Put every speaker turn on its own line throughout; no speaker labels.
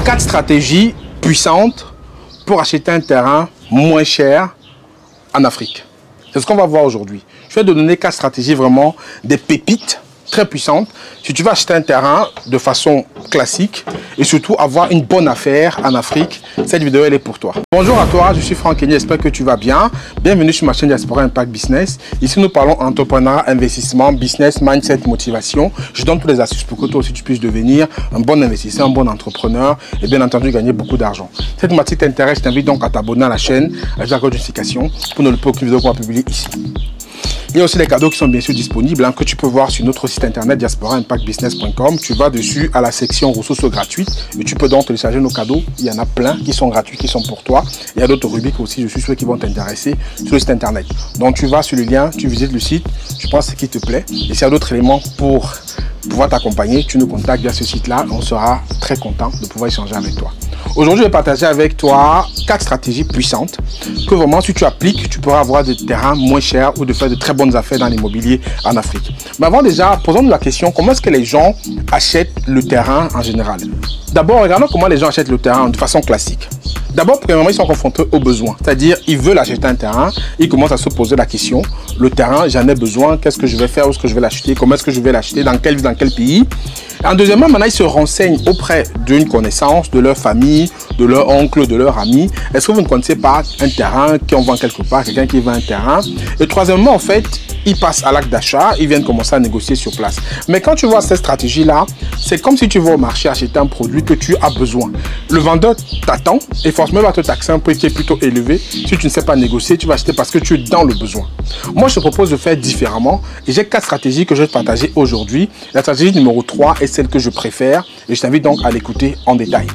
4 stratégies puissantes pour acheter un terrain moins cher en Afrique. C'est ce qu'on va voir aujourd'hui. Je vais te donner 4 stratégies vraiment des pépites très puissantes si tu vas acheter un terrain de façon classique et surtout avoir une bonne affaire en Afrique. Cette vidéo elle est pour toi. Bonjour à toi, je suis Franck Kenny, j'espère que tu vas bien. Bienvenue sur ma chaîne Diaspora Impact Business. Ici nous parlons entrepreneuriat, investissement, business, mindset, motivation. Je donne toutes les astuces pour que toi aussi tu puisses devenir un bon investisseur, un bon entrepreneur et bien entendu gagner beaucoup d'argent. Cette thématique t'intéresse, je t'invite donc à t'abonner à la chaîne avec la notification pour ne louper aucune vidéo qu'on va publier ici. Il y a aussi les cadeaux qui sont bien sûr disponibles que tu peux voir sur notre site internet diasporaimpactbusiness.com. Tu vas dessus à la section ressources gratuites et tu peux donc télécharger nos cadeaux. Il y en a plein qui sont gratuits, qui sont pour toi. Il y a d'autres rubriques aussi, je suis sûr, qui vont t'intéresser sur le site internet. Donc tu vas sur le lien, tu visites le site, tu prends ce qui te plaît. Et s'il y a d'autres éléments pour pouvoir t'accompagner, tu nous contactes via ce site-là. On sera très content de pouvoir échanger avec toi. Aujourd'hui, je vais partager avec toi 4 stratégies puissantes que vraiment, si tu appliques, tu pourras avoir des terrains moins chers ou de faire de très bonnes affaires dans l'immobilier en Afrique. Mais avant déjà, posons-nous la question, comment est-ce que les gens achètent le terrain en général? D'abord, regardons comment les gens achètent le terrain de façon classique. D'abord, premièrement, ils sont confrontés aux besoins. C'est-à-dire, ils veulent acheter un terrain, ils commencent à se poser la question, le terrain, j'en ai besoin, qu'est-ce que je vais faire, où est-ce que je vais l'acheter, comment est-ce que je vais l'acheter, dans quel pays. En deuxièmement, maintenant, ils se renseignent auprès d'une connaissance, de leur famille, de leur oncle, de leur ami. Est-ce que vous ne connaissez pas un terrain qu'on vend quelque part, quelqu'un qui vend un terrain? Et troisièmement, en fait, ils passent à l'acte d'achat, ils viennent commencer à négocier sur place. Mais quand tu vois cette stratégie-là, c'est comme si tu vas au marché acheter un produit que tu as besoin. Le vendeur t'attend et forcément va te taxer un prix qui est plutôt élevé. Si tu ne sais pas négocier, tu vas acheter parce que tu es dans le besoin. Moi, je te propose de faire différemment et j'ai 4 stratégies que je vais te partager aujourd'hui. La stratégie numéro 3 est celle que je préfère et je t'invite donc à l'écouter en détail.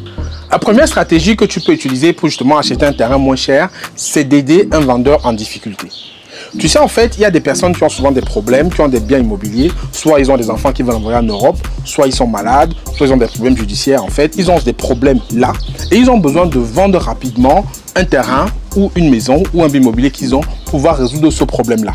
La première stratégie que tu peux utiliser pour justement acheter un terrain moins cher, c'est d'aider un vendeur en difficulté. Tu sais, en fait, il y a des personnes qui ont souvent des problèmes, qui ont des biens immobiliers. Soit ils ont des enfants qui veulent envoyer en Europe, soit ils sont malades, soit ils ont des problèmes judiciaires. En fait, ils ont des problèmes là et ils ont besoin de vendre rapidement un terrain ou une maison ou un bien immobilier qu'ils ont pour pouvoir résoudre ce problème-là.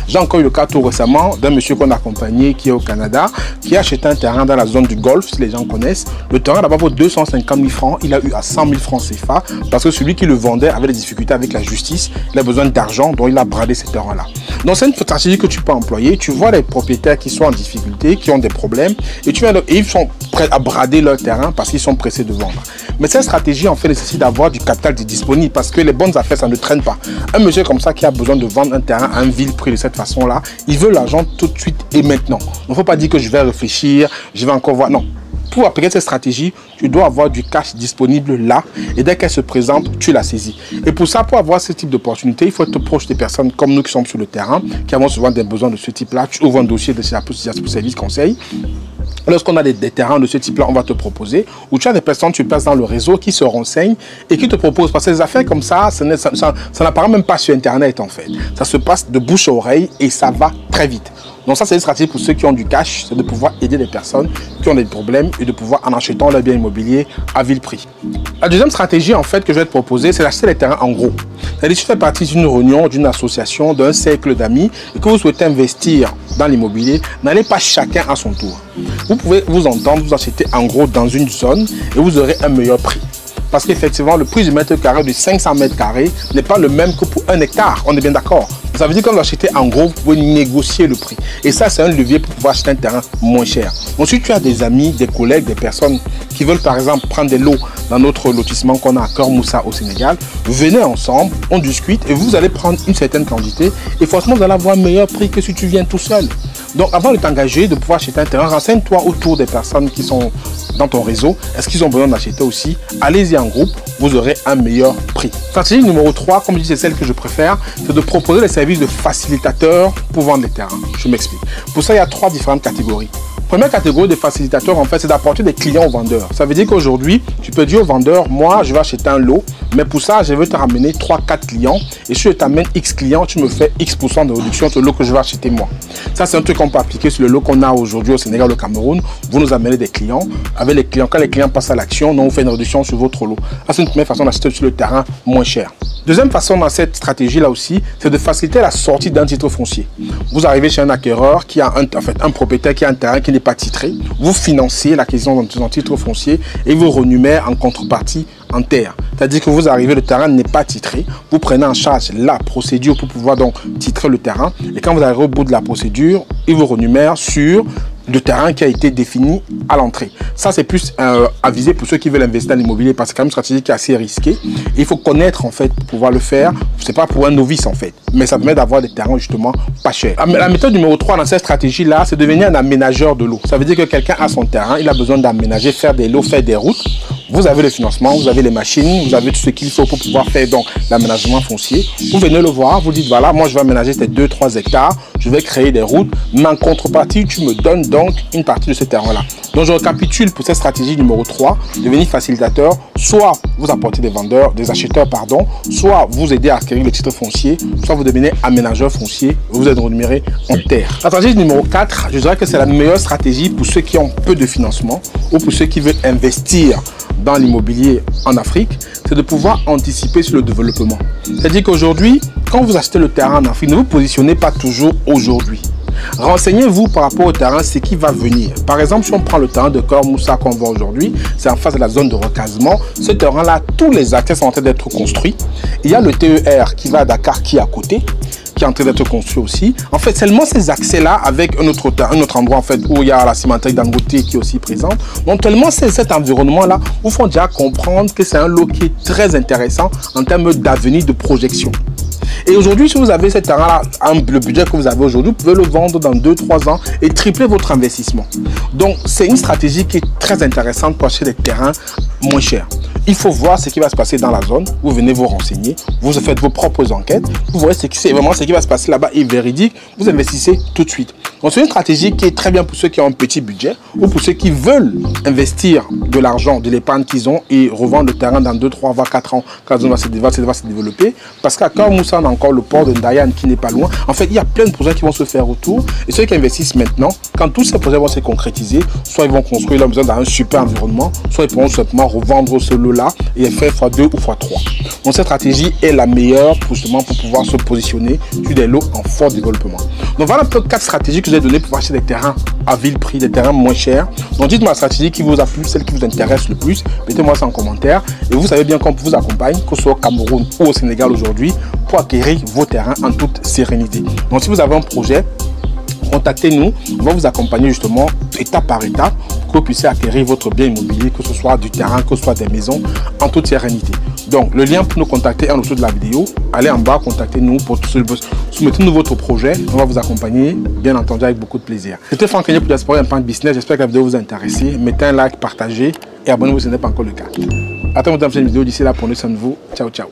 J'ai encore eu le cas tout récemment d'un monsieur qu'on a accompagné qui est au Canada, qui a acheté un terrain dans la zone du Golfe, si les gens connaissent. Le terrain là-bas vaut 250 000 francs, il a eu à 100 000 francs CFA parce que celui qui le vendait avait des difficultés avec la justice, il a besoin d'argent, donc il a bradé ces terrains-là. Donc c'est une stratégie que tu peux employer. Tu vois les propriétaires qui sont en difficulté, qui ont des problèmes, et ils sont prêts à brader leur terrain parce qu'ils sont pressés de vendre. Mais cette stratégie en fait nécessite d'avoir du capital disponible parce que les bonnes affaires ça ne traîne pas. Un monsieur comme ça qui a besoin de vendre un terrain à un vil prix de cette façon-là, il veut l'argent tout de suite et maintenant. Il ne faut pas dire que je vais réfléchir, je vais encore voir. Non. Pour appliquer cette stratégie, tu dois avoir du cash disponible là et dès qu'elle se présente, tu la saisis. Et pour ça, pour avoir ce type d'opportunité, il faut être proche des personnes comme nous qui sommes sur le terrain, qui avons souvent des besoins de ce type-là. Tu ouvres un dossier de service conseil. Lorsqu'on a des terrains de ce type-là, on va te proposer, ou tu as des personnes, tu passes dans le réseau qui se renseignent et qui te proposent. Parce que les affaires comme ça, ça n'apparaît même pas sur Internet en fait. Ça se passe de bouche à oreille et ça va très vite. Donc ça, c'est une stratégie pour ceux qui ont du cash, c'est de pouvoir aider des personnes qui ont des problèmes et de pouvoir en achetant leur bien immobilier à vil prix. La deuxième stratégie en fait que je vais te proposer, c'est d'acheter les terrains en gros. C'est-à-dire que tu fais partie d'une réunion, d'une association, d'un cercle d'amis et que vous souhaitez investir dans l'immobilier, n'allez pas chacun à son tour. Vous pouvez vous entendre, vous acheter en gros dans une zone et vous aurez un meilleur prix. Parce qu'effectivement, le prix du mètre carré de 500 mètres carrés n'est pas le même que pour 1 hectare. On est bien d'accord. Ça veut dire que quand vous achetez en gros, vous pouvez négocier le prix. Et ça, c'est un levier pour pouvoir acheter un terrain moins cher. Donc, si tu as des amis, des collègues, des personnes qui veulent par exemple prendre des lots dans notre lotissement qu'on a à Cœur Moussa au Sénégal, venez ensemble, on discute et vous allez prendre une certaine quantité et forcément, vous allez avoir un meilleur prix que si tu viens tout seul. Donc, avant de t'engager, de pouvoir acheter un terrain, renseigne-toi autour des personnes qui sont dans ton réseau. Est-ce qu'ils ont besoin d'acheter aussi? Allez-y en groupe, vous aurez un meilleur prix. Stratégie numéro 3, comme je dis, c'est celle que je préfère, c'est de proposer les services de facilitateur pour vendre les terrains. Je m'explique. Pour ça, il y a 3 différentes catégories. Première catégorie de facilitateurs, en fait, c'est d'apporter des clients aux vendeurs. Ça veut dire qu'aujourd'hui, tu peux dire au vendeur, moi, je vais acheter un lot, mais pour ça, je vais te ramener 3-4 clients. Et si je t'amène X clients, tu me fais X% de réduction sur le lot que je vais acheter moi. Ça, c'est un truc qu'on peut appliquer sur le lot qu'on a aujourd'hui au Sénégal, au Cameroun. Vous nous amenez des clients. Avec les clients, quand les clients passent à l'action, on vous fait une réduction sur votre lot. Ça, c'est une première façon d'acheter sur le terrain moins cher. Deuxième façon dans cette stratégie-là aussi, c'est de faciliter la sortie d'un titre foncier. Vous arrivez chez un acquéreur qui a un propriétaire qui a un terrain qui n'est n'est pas titré, vous financez l'acquisition d'un titre foncier et vous renumère en contrepartie en terre. C'est-à-dire que vous arrivez, le terrain n'est pas titré, vous prenez en charge la procédure pour pouvoir donc titrer le terrain et quand vous arrivez au bout de la procédure, il vous renumère sur le terrain qui a été défini à l'entrée. Ça, c'est plus avisé pour ceux qui veulent investir dans l'immobilier parce que c'est quand même une stratégie qui est assez risquée. Il faut connaître en fait pour pouvoir le faire. C'est pas pour un novice en fait, mais ça permet d'avoir des terrains justement pas chers. La méthode numéro 3 dans cette stratégie-là, c'est devenir un aménageur de l'eau. Ça veut dire que quelqu'un a son terrain, il a besoin d'aménager, faire des lots, faire des routes. Vous avez le financement, vous avez les machines, vous avez tout ce qu'il faut pour pouvoir faire donc l'aménagement foncier. Vous venez le voir, vous dites voilà, moi je vais aménager ces 2-3 hectares, je vais créer des routes, mais en contrepartie, tu me donnes donc une partie de ce terrain-là. Donc je récapitule pour cette stratégie numéro 3, devenir facilitateur, soit vous apportez des vendeurs, des acheteurs, pardon, soit vous aidez à acquérir le titre foncier, soit vous devenez aménageur foncier et vous êtes rémunéré en terre. La stratégie numéro 4, je dirais que c'est la meilleure stratégie pour ceux qui ont peu de financement ou pour ceux qui veulent investir dans l'immobilier en Afrique, c'est de pouvoir anticiper sur le développement. C'est-à-dire qu'aujourd'hui, quand vous achetez le terrain en Afrique, ne vous positionnez pas toujours aujourd'hui. Renseignez-vous par rapport au terrain, ce qui va venir. Par exemple, si on prend le terrain de Cœur Moussa qu'on voit aujourd'hui, c'est en face de la zone de recasement. Ce terrain-là, tous les accès sont en train d'être construits. Il y a le TER qui va à Dakar qui est à côté, qui est en train d'être construit aussi. En fait, seulement ces accès-là avec un autre endroit en fait où il y a la cimenterie Dangote qui est aussi présente. Donc, tellement c'est cet environnement-là vous font déjà comprendre que c'est un lot qui est très intéressant en termes d'avenir, de projection. Et aujourd'hui, si vous avez cet terrain-là, le budget que vous avez aujourd'hui, vous pouvez le vendre dans 2-3 ans et tripler votre investissement. Donc, c'est une stratégie qui est très intéressante pour acheter des terrains moins chers. Il faut voir ce qui va se passer dans la zone. Vous venez vous renseigner, vous faites vos propres enquêtes, vous voyez vraiment ce qui va se passer là-bas est véridique, vous investissez tout de suite. Donc, c'est une stratégie qui est très bien pour ceux qui ont un petit budget ou pour ceux qui veulent investir de l'argent, de l'épargne qu'ils ont et revendre le terrain dans 2, 3, voire 4 ans quand la zone va se développer. Parce qu'à Cœur Moussa, on a encore le port de Ndayan qui n'est pas loin. En fait, il y a plein de projets qui vont se faire autour. Et ceux qui investissent maintenant, quand tous ces projets vont se concrétiser, soit ils vont construire leur maison dans un super environnement, soit ils pourront simplement revendre ce lot-là et faire x2 ou x3. Donc, cette stratégie est la meilleure justement pour pouvoir se positionner sur des lots en fort développement. Donc, voilà un peu 4 stratégies que je vous ai données pour acheter des terrains à vil prix, des terrains moins chers. Donc, dites-moi la stratégie qui vous a plu, celle qui vous intéresse le plus. Mettez-moi ça en commentaire. Et vous savez bien qu'on vous accompagne, que ce soit au Cameroun ou au Sénégal aujourd'hui, pour acquérir vos terrains en toute sérénité. Donc, si vous avez un projet, contactez-nous. On va vous accompagner justement étape par étape pour que vous puissiez acquérir votre bien immobilier, que ce soit du terrain, que ce soit des maisons, en toute sérénité. Donc, le lien pour nous contacter est en dessous de la vidéo. Allez en bas, contactez-nous pour soumettez-nous votre projet. On va vous accompagner, bien entendu, avec beaucoup de plaisir. C'était Franck Kenyé pour Diaspora Impact Business. J'espère que la vidéo vous a intéressé. Mettez un like, partagez et abonnez-vous si ce n'est pas encore le cas. Attends, dans une prochaine vidéo. D'ici là, prenez soin de vous. Ciao, ciao.